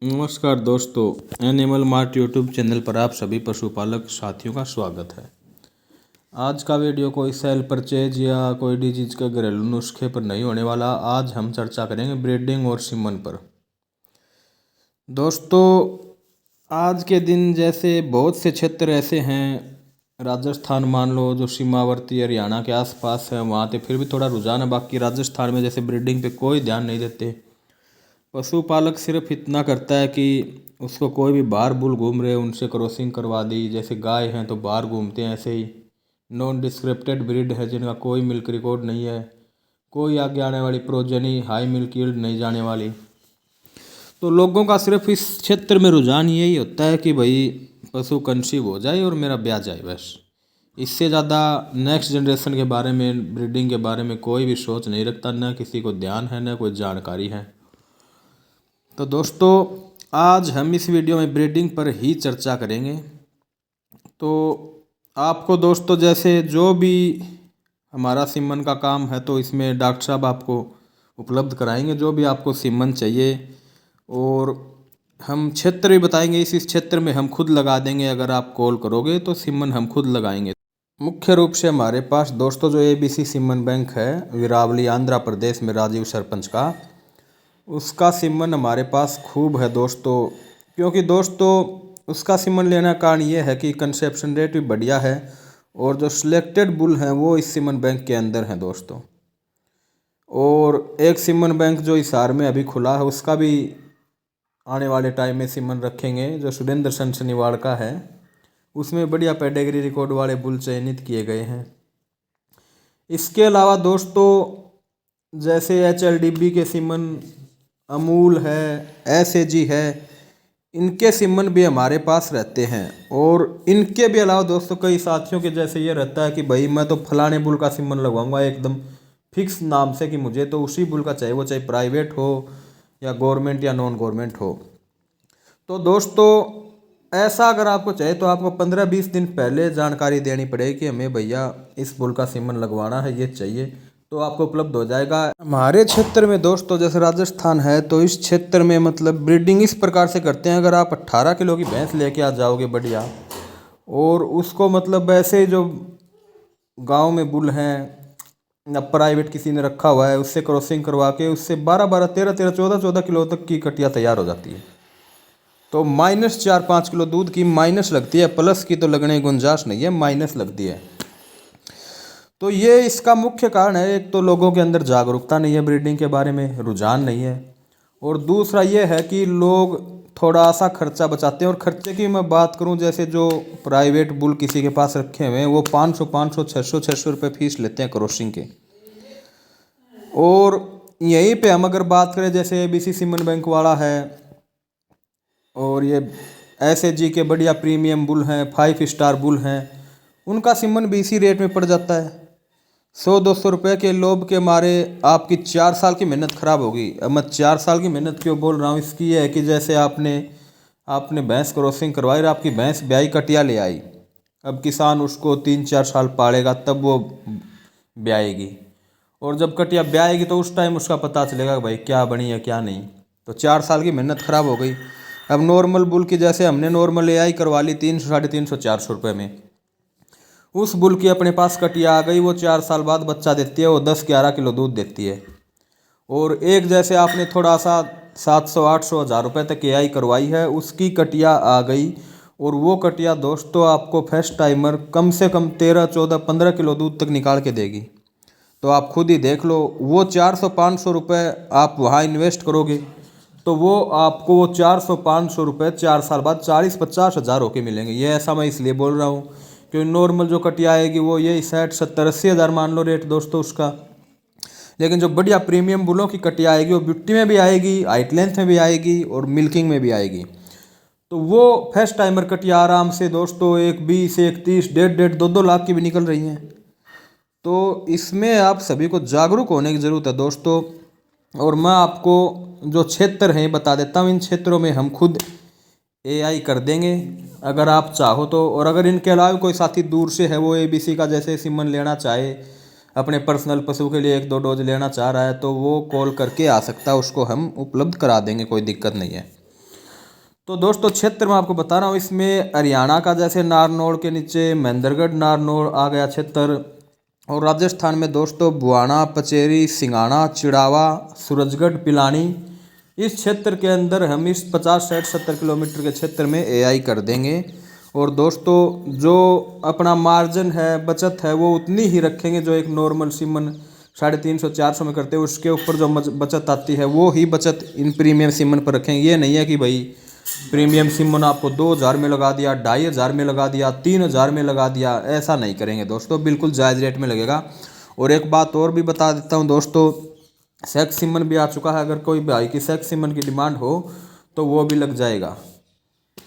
नमस्कार दोस्तों, animal mart YouTube channel पर आप सभी पशुपालक साथियों का स्वागत है। आज का वीडियो कोई सेल परचेज या कोई डिजीज के घरेलू नुस्खे पर नहीं होने वाला। आज हम चर्चा करेंगे ब्रीडिंग और सीमन पर। दोस्तों, आज के दिन जैसे बहुत से क्षेत्र ऐसे हैं, राजस्थान मान लो जो सीमावर्ती हरियाणा के आसपास है, वहाँ पे फिर भी थोड़ा रुझान है। बाकी राजस्थान में जैसे ब्रीडिंग पे कोई ध्यान नहीं देते। पशुपालक सिर्फ इतना करता है कि उसको कोई भी बाहर बुल घूम रहे उनसे क्रॉसिंग करवा दी। जैसे गाय हैं तो बाहर घूमते हैं, ऐसे ही नॉन डिस्क्रिप्टेड ब्रीड है जिनका कोई मिल्क रिकॉर्ड नहीं है, कोई आगे आने वाली प्रोजनी हाई मिल्क यील्ड नहीं जाने वाली। तो लोगों का सिर्फ इस क्षेत्र में रुझान यही होता है कि भाई पशु कंसीव हो जाए और मेरा ब्याह जाए, बस। इससे ज़्यादा नेक्स्ट जनरेशन के बारे में, ब्रीडिंग के बारे में कोई भी सोच नहीं रखता, न किसी को ध्यान है न कोई जानकारी है। तो दोस्तों, आज हम इस वीडियो में ब्रीडिंग पर ही चर्चा करेंगे। तो आपको दोस्तों जैसे जो भी हमारा सीमन का काम है, तो इसमें डॉक्टर साहब आपको उपलब्ध कराएंगे जो भी आपको सीमन चाहिए, और हम क्षेत्र भी बताएंगे। इस क्षेत्र में हम खुद लगा देंगे। अगर आप कॉल करोगे तो सीमन हम खुद लगाएंगे। मुख्य रूप से हमारे पास दोस्तों जो ABC सीमन बैंक है वीरावली आंध्र प्रदेश में, राजीव सरपंच का, उसका सीमन हमारे पास खूब है दोस्तों। क्योंकि दोस्तों उसका सीमन लेना का कारण ये है कि कंसेप्शन रेट भी बढ़िया है, और जो सिलेक्टेड बुल हैं वो इस सीमन बैंक के अंदर हैं दोस्तों। और एक सीमन बैंक जो हिसार में अभी खुला है, उसका भी आने वाले टाइम में सीमन रखेंगे, जो सुरेंद्र सनसनीवाड़ का है। उसमें बढ़िया पेडिग्री रिकॉर्ड वाले बुल चयनित किए गए हैं। इसके अलावा दोस्तों जैसे HLDB के सीमन, अमूल है, SAG है, इनके सीमन भी हमारे पास रहते हैं। और इनके भी अलावा दोस्तों कई साथियों के जैसे ये रहता है कि भाई मैं तो फलाने बुल का सीमन लगवाऊंगा एकदम फिक्स नाम से, कि मुझे तो उसी बुल का चाहिए, वो चाहे प्राइवेट हो या गवर्नमेंट या नॉन गवर्नमेंट हो। तो दोस्तों ऐसा अगर आपको चाहिए तो आपको 15-20 दिन पहले जानकारी देनी पड़ेगी कि हमें भैया इस बुल का सीमन लगवाना है, ये चाहिए, तो आपको उपलब्ध हो जाएगा। हमारे क्षेत्र में दोस्तों जैसे राजस्थान है, तो इस क्षेत्र में मतलब ब्रीडिंग इस प्रकार से करते हैं। अगर आप 18 किलो की भैंस लेके आ जाओगे बढ़िया, और उसको मतलब ऐसे जो गांव में बुल हैं या प्राइवेट किसी ने रखा हुआ है, उससे क्रॉसिंग करवा के उससे 12-12, 13-13, 14-14 किलो तक की कटिया तैयार हो जाती है। तो -4-5 किलो दूध की माइनस लगती है, प्लस की तो लगने की गुंजाइश नहीं है, माइनस लगती है। तो ये इसका मुख्य कारण है। एक तो लोगों के अंदर जागरूकता नहीं है, ब्रीडिंग के बारे में रुझान नहीं है, और दूसरा ये है कि लोग थोड़ा सा खर्चा बचाते हैं। और खर्चे की मैं बात करूं, जैसे जो प्राइवेट बुल किसी के पास रखे हुए हैं वो 500, 600 रुपये फीस लेते हैं क्रॉसिंग के। और यहीं पे हम अगर बात करें, जैसे ABC सीमन बैंक वाला है, और ये SAG के बढ़िया प्रीमियम बुल हैं, 5 स्टार बुल हैं, उनका सीमन भी इसी रेट में पड़ जाता है। 100-200 रुपये के लोभ के मारे आपकी 4 साल की मेहनत खराब होगी। अब मैं 4 साल की मेहनत क्यों बोल रहा हूँ, इसकी ये है कि जैसे आपने भैंस क्रॉसिंग करवाई और आपकी भैंस ब्याई कटिया ले आई। अब किसान उसको 3-4 साल पालेगा, तब वो ब्याएगी, और जब कटिया ब्याएगी तो उस टाइम उसका पता चलेगा भाई क्या बनी है क्या नहीं। तो 4 साल की मेहनत खराब हो गई। अब नॉर्मल बुल की जैसे हमने नॉर्मल AI करवा ली 300, 350, 400 रुपये में, उस बुल की अपने पास कटिया आ गई, वो 4 साल बाद बच्चा देती है, वो 10-11 किलो दूध देती है। और एक जैसे आपने थोड़ा सा 700, 800, 1000 रुपये तक AI करवाई है, उसकी कटिया आ गई, और वो कटिया दोस्तों आपको फर्स्ट टाइमर कम से कम 13, 14, 15 किलो दूध तक निकाल के देगी। तो आप खुद ही देख लो, वो 400-500 रुपये आप वहाँ इन्वेस्ट करोगे, तो वो आपको वो 400-500 रुपये 4 साल बाद 40-50 हज़ार होके मिलेंगे। ये ऐसा मैं इसलिए बोल रहा हूँ क्योंकि नॉर्मल जो कटिया आएगी वो ये 60-70-80 हज़ार मान लो रेट दोस्तों उसका। लेकिन जो बढ़िया प्रीमियम बुलों की कटिया आएगी वो ब्यूटी में भी आएगी, हाइट लेंथ में भी आएगी, और मिल्किंग में भी आएगी। तो वो फर्स्ट टाइमर कटिया आराम से दोस्तों 1-20, 1-30, 1.5, 2-2 लाख की भी निकल रही हैं। तो इसमें आप सभी को जागरूक होने की ज़रूरत है दोस्तों। और मैं आपको जो क्षेत्र हैं बता देता हूँ, इन क्षेत्रों में हम खुद AI कर देंगे अगर आप चाहो तो। और अगर इनके अलावा कोई साथी दूर से है, वो ABC का जैसे सीमन लेना चाहे, अपने पर्सनल पशु के लिए 1-2 डोज लेना चाह रहा है, तो वो कॉल करके आ सकता है, उसको हम उपलब्ध करा देंगे, कोई दिक्कत नहीं है। तो दोस्तों क्षेत्र में आपको बता रहा हूँ, इसमें हरियाणा का जैसे नारनौल के नीचे महेंद्रगढ़ नारनौल आ गया क्षेत्र, और राजस्थान में दोस्तों बुआना, पचेरी, सिंगाना, चिड़ावा, सूरजगढ़, पिलानी। इस क्षेत्र के अंदर हम इस 50, 60, 70 किलोमीटर के क्षेत्र में एआई कर देंगे। और दोस्तों जो अपना मार्जिन है, बचत है, वो उतनी ही रखेंगे जो एक नॉर्मल सिमन 350, 400 में करते हैं। उसके ऊपर जो बचत आती है वो ही बचत इन प्रीमियम सिमन पर रखेंगे। ये नहीं है कि भाई प्रीमियम सिमन आपको 2000 में लगा दिया, 2500 में लगा दिया, 3000 में लगा दिया, ऐसा नहीं करेंगे दोस्तों, बिल्कुल जायज़ रेट में लगेगा। और एक बात और भी बता देता हूँ दोस्तों, सेक्स सिमन भी आ चुका है, अगर कोई भाई की सेक्स सिमन की डिमांड हो तो वो भी लग जाएगा।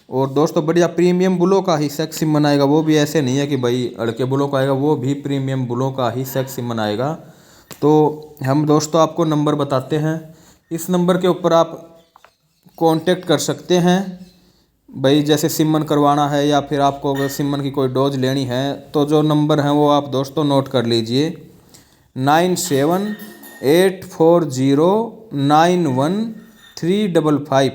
और दोस्तों बढ़िया प्रीमियम बुलों का ही सेक्स सिमन आएगा, वो भी ऐसे नहीं है कि भाई अड़के बुलों का आएगा, वो भी प्रीमियम बुलों का ही सेक्स सिमन आएगा। तो हम दोस्तों आपको नंबर बताते हैं, इस नंबर के ऊपर आप कांटेक्ट कर सकते हैं। भाई जैसे सिमन करवाना है या फिर आपको अगर सिमन की कोई डोज लेनी है तो जो नंबर है वो आप दोस्तों नोट कर लीजिए, 9784091355।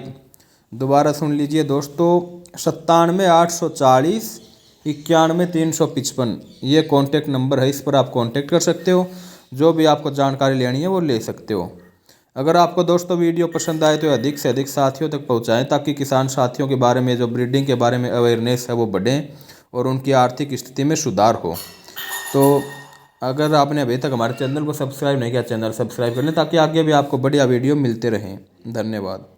दोबारा सुन लीजिए दोस्तों, 9784409155। ये कॉन्टेक्ट नंबर है, इस पर आप कॉन्टेक्ट कर सकते हो, जो भी आपको जानकारी लेनी है वो ले सकते हो। अगर आपको दोस्तों वीडियो पसंद आए तो अधिक से अधिक साथियों तक पहुंचाएं, ताकि किसान साथियों के बारे में, जो ब्रीडिंग के बारे में अवेयरनेस है वो बढ़े और उनकी आर्थिक स्थिति में सुधार हो। तो अगर आपने अभी तक हमारे चैनल को सब्सक्राइब नहीं किया, चैनल सब्सक्राइब कर लें, ताकि आगे भी आपको बढ़िया वीडियो मिलते रहें। धन्यवाद।